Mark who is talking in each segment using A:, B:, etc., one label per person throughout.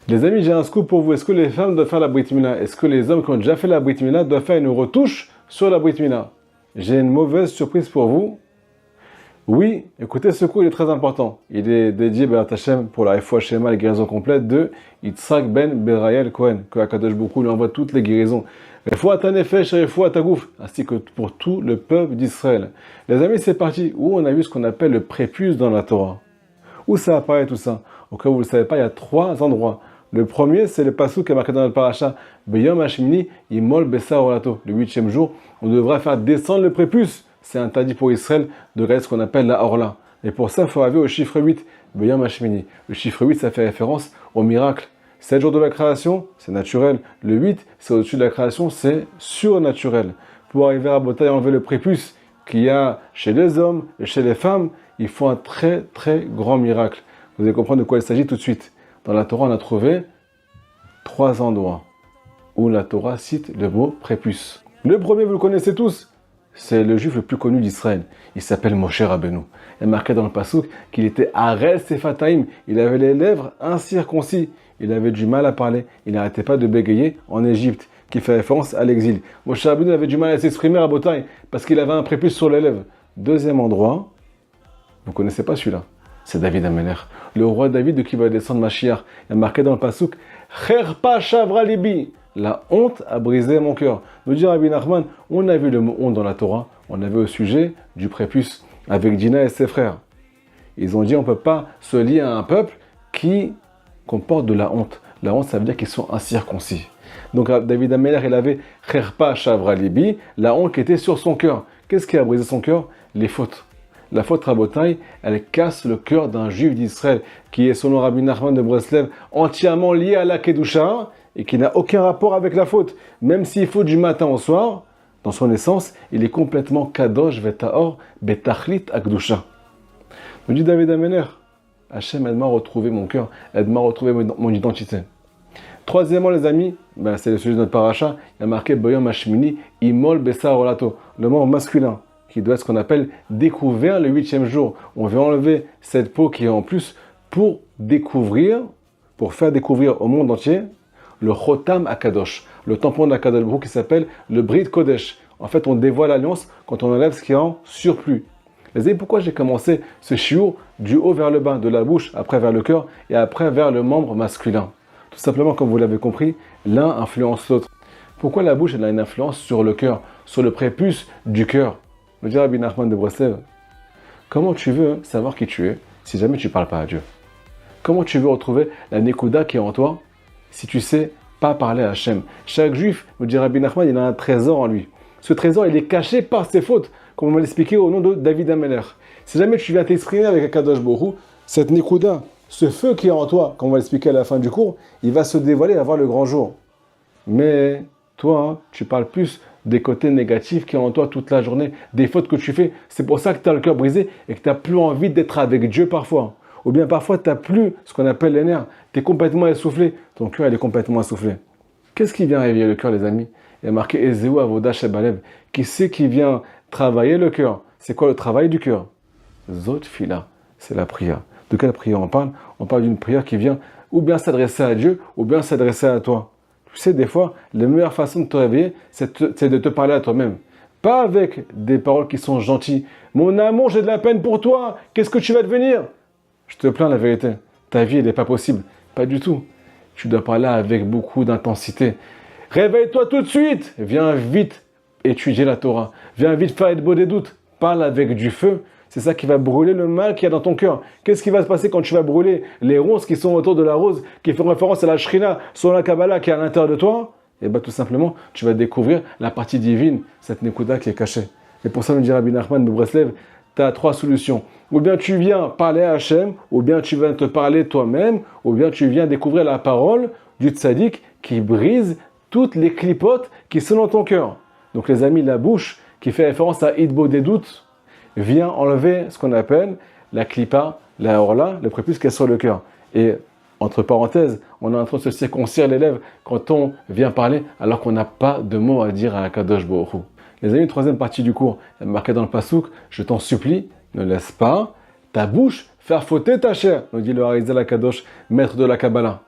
A: Les amis, j'ai un scoop pour vous. Est-ce que les femmes doivent faire la Brit Mila? Est-ce que les hommes qui ont déjà fait la Brit Mila doivent faire une retouche sur la Brit Mila? J'ai une mauvaise surprise pour vous. Oui, écoutez, ce cours il est très important. Il est dédié à Hachem pour la Refoua Shlema, la guérison complète de Yitzhak ben Berayel Cohen, que Akadosh Baruch Hu lui envoie toutes les guérisons. Refoua Tanefesh, Refoua Tagouf, ainsi que pour tout le peuple d'Israël. Les amis, c'est parti. Où on a vu ce qu'on appelle le prépuce dans la Torah. Où ça apparaît tout ça? Au cas où vous ne le savez pas, il y a 3 endroits. Le premier, c'est le passage qui est marqué dans le paracha. Beyom Hashmini, Imol Bessar Olato. Le 8e jour, on devra faire descendre le prépuce. C'est interdit pour Israël de regarder ce qu'on appelle la Orla. Et pour ça, il faut arriver au chiffre 8, Beyom Hashmini. Le chiffre 8, ça fait référence au miracle. 7 jours de la création, c'est naturel. Le 8, c'est au-dessus de la création, c'est surnaturel. Pour arriver à Botaï et enlever le prépuce qu'il y a chez les hommes et chez les femmes, il faut un très très grand miracle. Vous allez comprendre de quoi il s'agit tout de suite. Dans la Torah, on a trouvé 3 endroits où la Torah cite le mot prépuce. Le premier, vous le connaissez tous, c'est le juif le plus connu d'Israël. Il s'appelle Moshe Rabbeinu. Il est marqué dans le passouk qu'il était Arel Sefataim. Il avait les lèvres incirconcis. Il avait du mal à parler. Il n'arrêtait pas de bégayer en Égypte, qui fait référence à l'exil. Moshe Rabbeinu avait du mal à s'exprimer à Botaï parce qu'il avait un prépuce sur les lèvres. Deuxième endroit, vous ne connaissez pas celui-là. C'est David Ameler, le roi David de qui va descendre Mashiach. Il est marqué dans le passouk Cherpa Shavra Libi. La honte a brisé mon cœur. Nous dit Rabbi Nachman, on a vu le mot honte dans la Torah, on a vu au sujet du prépuce avec Dina et ses frères. Ils ont dit on ne peut pas se lier à un peuple qui comporte de la honte. La honte, ça veut dire qu'ils sont incirconcis. Donc David Ameler, il avait Cherpa Shavra Libi, la honte qui était sur son cœur. Qu'est-ce qui a brisé son cœur? Les fautes. La faute Rabotai, elle casse le cœur d'un juif d'Israël qui est, selon Rabbi Nachman de Breslev, entièrement lié à la Kedusha et qui n'a aucun rapport avec la faute. Même s'il faut du matin au soir, dans son essence, il est complètement Kadosh Vetaor Betachlit Akdusha. Nous dit David Ameler, Hachem, aide-moi à retrouver mon cœur, aide-moi à retrouver mon identité. Troisièmement, les amis, c'est le sujet de notre paracha, il y a marqué Boyom Hashmini, Imol Bessar Olato, le membre masculin, qui doit être ce qu'on appelle découvert le 8e jour. On veut enlever cette peau qui est en plus pour découvrir, pour faire découvrir au monde entier le Chotam Akadosh, le tampon d'Akadosh Baruch Hu qui s'appelle le Brit Kodesh. En fait, on dévoile l'alliance quand on enlève ce qui est en surplus. Les amis, pourquoi j'ai commencé ce chiour du haut vers le bas, de la bouche, après vers le cœur et après vers le membre masculin? Tout simplement, comme vous l'avez compris, l'un influence l'autre. Pourquoi la bouche elle a une influence sur le cœur, sur le prépuce du cœur? Me dit Rabbi Nachman de Breslev, comment tu veux savoir qui tu es si jamais tu ne parles pas à Dieu? Comment tu veux retrouver la Nekuda qui est en toi si tu ne sais pas parler à Hachem? Chaque juif, me dit Rabbi Nachman, il a un trésor en lui. Ce trésor, il est caché par ses fautes, comme on m'a expliqué au nom de David Ameler. Si jamais tu viens t'exprimer avec Akadosh Baruch Hu, cette Nekuda, ce feu qui est en toi, comme on va l'expliquer à la fin du cours, il va se dévoiler et avoir le grand jour. Mais toi, tu parles plus des côtés négatifs qui sont en toi toute la journée, des fautes que tu fais. C'est pour ça que tu as le cœur brisé et que tu n'as plus envie d'être avec Dieu parfois. Ou bien parfois, tu n'as plus ce qu'on appelle les nerfs. Tu es complètement essoufflé. Ton cœur, il est complètement essoufflé. Qu'est-ce qui vient réveiller le cœur, les amis? Il y a marqué Ezeu Avoda Shebalev. Qui c'est qui vient travailler le cœur? C'est quoi le travail du cœur? Zot Fila, c'est la prière. De quelle prière on parle? On parle d'une prière qui vient ou bien s'adresser à Dieu, ou bien s'adresser à toi. Tu sais, des fois, la meilleure façon de te réveiller, c'est de te parler à toi-même. Pas avec des paroles qui sont gentilles. Mon amour, j'ai de la peine pour toi. Qu'est-ce que tu vas devenir? Je te plains, la vérité. Ta vie, elle n'est pas possible. Pas du tout. Tu dois parler avec beaucoup d'intensité. Réveille-toi tout de suite. Viens vite étudier la Torah. Viens vite faire beau des doutes. Parle avec du feu. C'est ça qui va brûler le mal qu'il y a dans ton cœur. Qu'est-ce qui va se passer quand tu vas brûler les ronces qui sont autour de la rose, qui font référence à la Shrina, sur la Kabbalah qui est à l'intérieur de toi? Et bien tout simplement, tu vas découvrir la partie divine, cette Nekuda qui est cachée. Et pour ça, nous dit Rabbi Nachman de Breslev, tu as 3 solutions. Ou bien tu viens parler à Hachem, ou bien tu viens te parler toi-même, ou bien tu viens découvrir la parole du tzaddik qui brise toutes les clipotes qui sont dans ton cœur. Donc les amis, la bouche qui fait référence à Idbo des doutes, vient enlever ce qu'on appelle la klipa, la orla, le prépuce qui est sur le cœur. Et entre parenthèses, on est en train de se circoncire les lèvres quand on vient parler alors qu'on n'a pas de mots à dire à Akadosh Baruch Hu. Les amis, troisième partie du cours, marqué dans le pasouk, je t'en supplie, ne laisse pas ta bouche faire fauter ta chair, nous dit le Harizal Akadosh, maître de la Kabbalah.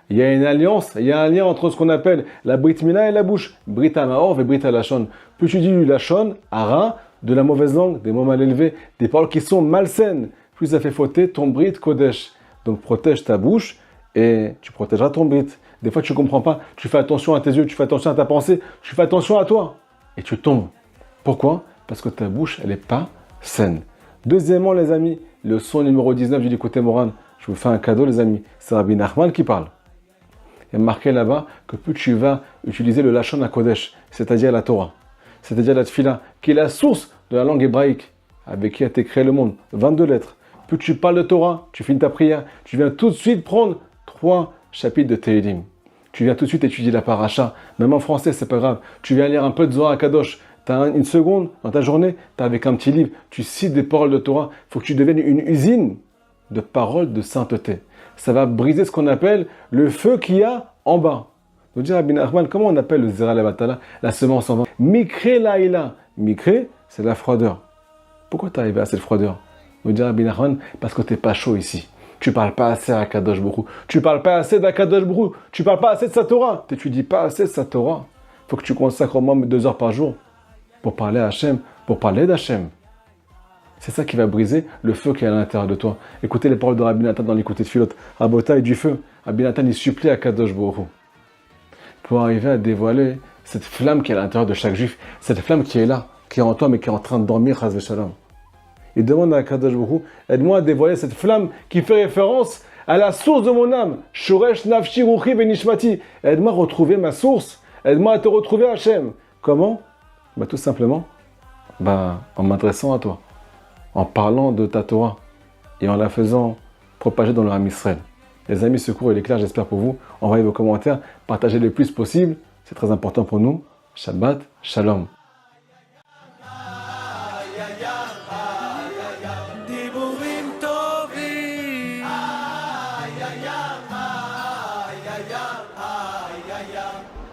A: Il y a une alliance, il y a un lien entre ce qu'on appelle la Brit Mila et la bouche. Brit Amaor et Brit Lachon. Plus tu dis du Lachon, Ara, de la mauvaise langue, des mots mal élevés, des paroles qui sont malsaines, plus ça fait fauter ton Brit Kodesh. Donc protège ta bouche et tu protégeras ton Brit. Des fois tu ne comprends pas, tu fais attention à tes yeux, tu fais attention à ta pensée, tu fais attention à toi. Et tu tombes. Pourquoi? Parce que ta bouche, elle n'est pas saine. Deuxièmement, les amis, le son numéro 19 du côté Moran. Je vous fais un cadeau, les amis. C'est Rabbi Nachman qui parle. Il y a marqué là-bas que plus tu vas utiliser le Lachon HaKodesh, c'est-à-dire la Torah, c'est-à-dire la Tfila, qui est la source de la langue hébraïque, avec qui a été créé le monde, 22 lettres. Plus tu parles de Torah, tu finis ta prière, tu viens tout de suite prendre 3 chapitres de Tehillim. Tu viens tout de suite étudier la paracha, même en français, c'est pas grave. Tu viens lire un peu de Zohar Kadosh. Tu as une seconde dans ta journée, tu as avec un petit livre, tu cites des paroles de Torah. Il faut que tu deviennes une usine de paroles de sainteté. Ça va briser ce qu'on appelle le feu qu'il y a en bas. Nous dit Rabbi Nachman, comment on appelle le Zera Levatala, la semence en bas? Mikre laïla. Mikre, c'est la froideur. Pourquoi tu es arrivé à cette froideur? Nous dit Rabbi Nachman, parce que tu n'es pas chaud ici. Tu ne parles pas assez à Kadosh Baruch Hu. Tu ne parles pas assez d'Akadosh Baruch Hu. Tu ne parles pas assez de sa Torah. Tu n'étudies pas assez de sa Torah. Il faut que tu consacres au moins 2 heures par jour pour parler à Hachem, pour parler d'Hachem. C'est ça qui va briser le feu qui est à l'intérieur de toi. Écoutez les paroles de Rabbi Nathan dans l'écouté de Philot. Rabota et du feu. Rabbi Nathan, il supplie à Kadosh Baruch Hu pour arriver à dévoiler cette flamme qui est à l'intérieur de chaque juif. Cette flamme qui est là, qui est en toi, mais qui est en train de dormir, Chas v'Shalom. Il demande à Kadosh Baruch Hu, aide-moi à dévoiler cette flamme qui fait référence à la source de mon âme. Shoresh nafshi ruchi benishmati. Aide-moi à retrouver ma source. Aide-moi à te retrouver Hachem. Comment? Tout simplement, en m'adressant à toi, en parlant de ta Torah et en la faisant propager dans le Ham Israël. Les amis, ce cours il est clair, j'espère pour vous. Envoyez vos commentaires, partagez le plus possible. C'est très important pour nous. Shabbat, Shalom.
B: דיבורים טובים, איי איי איי איי איי איי איי